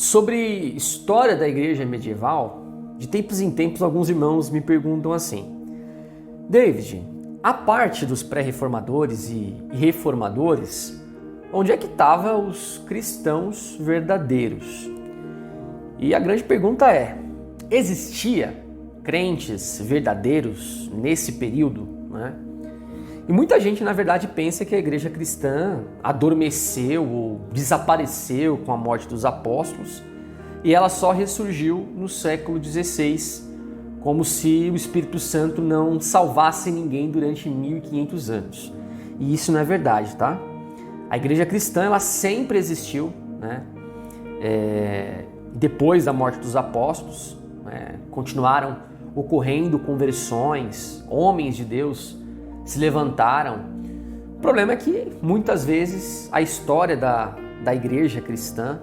Sobre história da igreja medieval, de tempos em tempos alguns irmãos me perguntam assim: David, a parte dos pré-reformadores e reformadores, onde é que estavam os cristãos verdadeiros? E a grande pergunta é: existia crentes verdadeiros nesse período, né? E muita gente, na verdade, pensa que a igreja cristã adormeceu ou desapareceu com a morte dos apóstolos e ela só ressurgiu no século XVI, como se o Espírito Santo não salvasse ninguém durante 1500 anos. E isso não é verdade, tá? A igreja cristã, ela sempre existiu, né? Depois da morte dos apóstolos, né? Continuaram ocorrendo conversões, homens de Deus se levantaram. O problema é que muitas vezes a história da igreja cristã,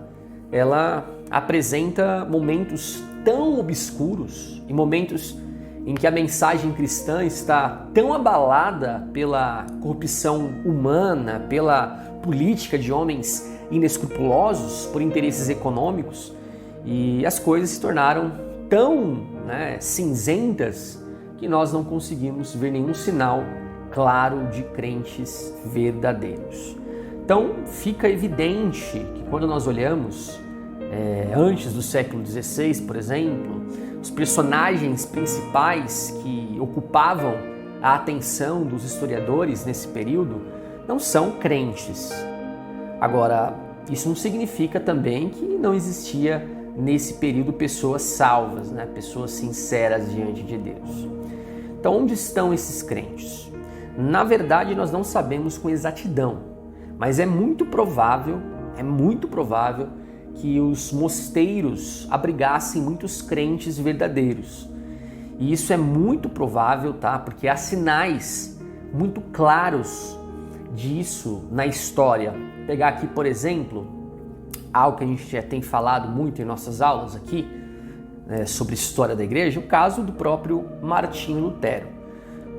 ela apresenta momentos tão obscuros e momentos em que a mensagem cristã está tão abalada pela corrupção humana, pela política de homens inescrupulosos por interesses econômicos, e as coisas se tornaram tão cinzentas que nós não conseguimos ver nenhum sinal claro de crentes verdadeiros. Então fica evidente que quando nós olhamos antes do século XVI, por exemplo, os personagens principais que ocupavam a atenção dos historiadores nesse período não são crentes. Agora, isso não significa também que não existia nesse período pessoas salvas, né? Pessoas sinceras diante de Deus. Então, onde estão esses crentes? Na verdade, nós não sabemos com exatidão, mas é muito provável que os mosteiros abrigassem muitos crentes verdadeiros. E isso é muito provável, tá? Porque há sinais muito claros disso na história. Vou pegar aqui, por exemplo, algo que a gente já tem falado muito em nossas aulas aqui, sobre história da igreja, o caso do próprio Martinho Lutero.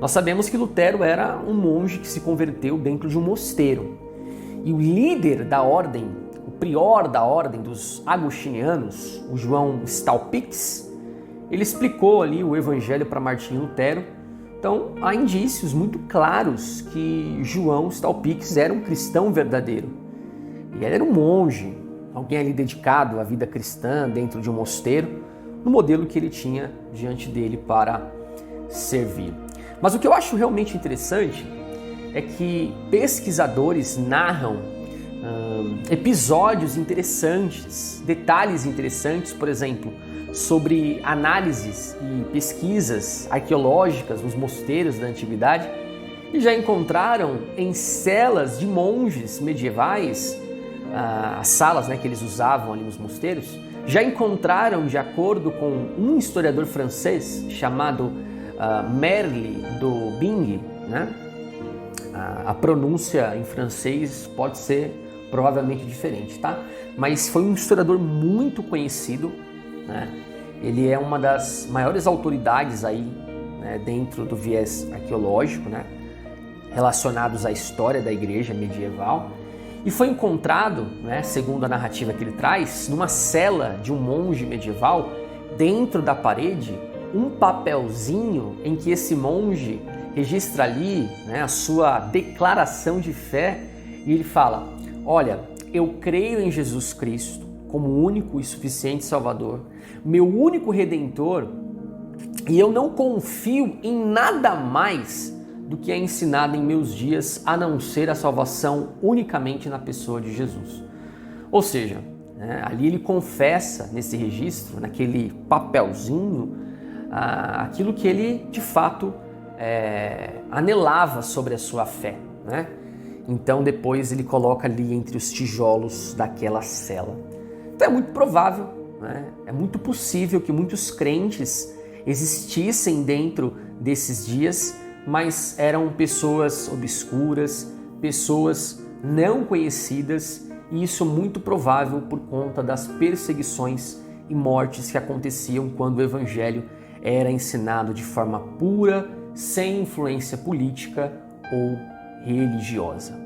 Nós sabemos que Lutero era um monge que se converteu dentro de um mosteiro. E o líder da ordem, o prior da ordem dos agostinianos, o João Staupitz, ele explicou ali o evangelho para Martinho Lutero. Então, há indícios muito claros que João Staupitz era um cristão verdadeiro. E ele era um monge, alguém ali dedicado à vida cristã dentro de um mosteiro, no modelo que ele tinha diante dele para servir. Mas o que eu acho realmente interessante é que pesquisadores narram episódios interessantes, detalhes interessantes, por exemplo, sobre análises e pesquisas arqueológicas nos mosteiros da antiguidade, e já encontraram em celas de monges medievais, as salas que eles usavam ali nos mosteiros, já encontraram, de acordo com um historiador francês chamado Merle do Bing, a pronúncia em francês pode ser provavelmente diferente, tá? Mas foi um historiador muito conhecido, Ele é uma das maiores autoridades aí, dentro do viés arqueológico, relacionados à história da igreja medieval. E foi encontrado, segundo a narrativa que ele traz, numa cela de um monge medieval, dentro da parede, um papelzinho em que esse monge registra ali a sua declaração de fé, e ele fala: olha, eu creio em Jesus Cristo como único e suficiente Salvador, meu único Redentor, e eu não confio em nada mais do que é ensinado em meus dias, a não ser a salvação unicamente na pessoa de Jesus. Ou seja, ali ele confessa nesse registro, naquele papelzinho, aquilo que ele de fato anelava sobre a sua fé, Então depois ele coloca ali entre os tijolos daquela cela. Então é muito provável, é muito possível que muitos crentes existissem dentro desses dias, mas eram pessoas obscuras, pessoas não conhecidas, e isso é muito provável por conta das perseguições e mortes que aconteciam quando o evangelho era ensinado de forma pura, sem influência política ou religiosa.